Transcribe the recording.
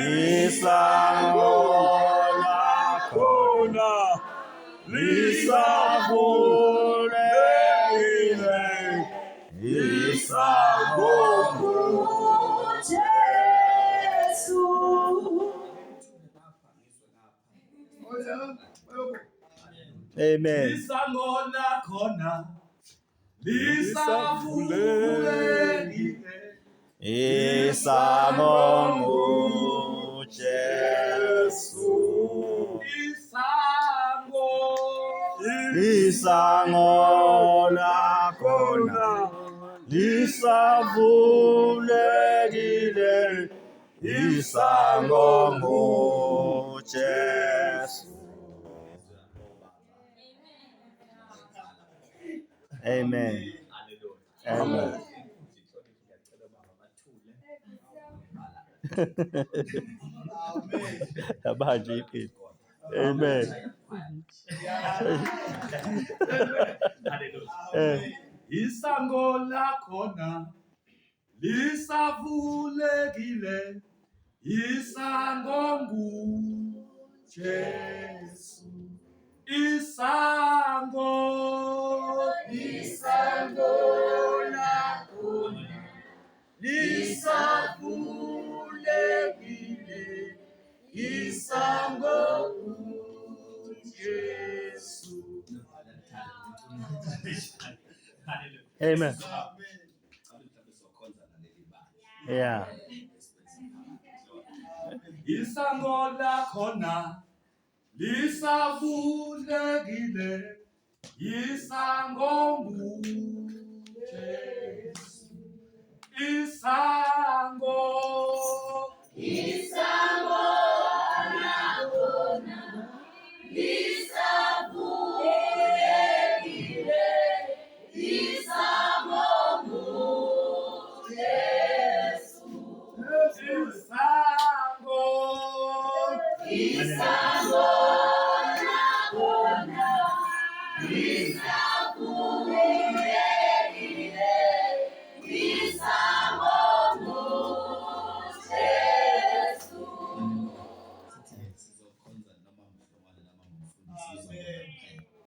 isango lakhona lisavulekile, isango Jesu. Amen. Isango lakhona lisavulekile, isango Jesu. Isango lakhona lisavulekile, isango Jesu. Amen. Amen. Amen. Isango lakhona lisavulekile, isango Jesu. Isango lakhona lisavulekile, isango Jesu. Amen. Yeah. Isango lakhona lisavulekile, isango Jesu. Isango lakhona lisavulekile, isango Jesu. Isango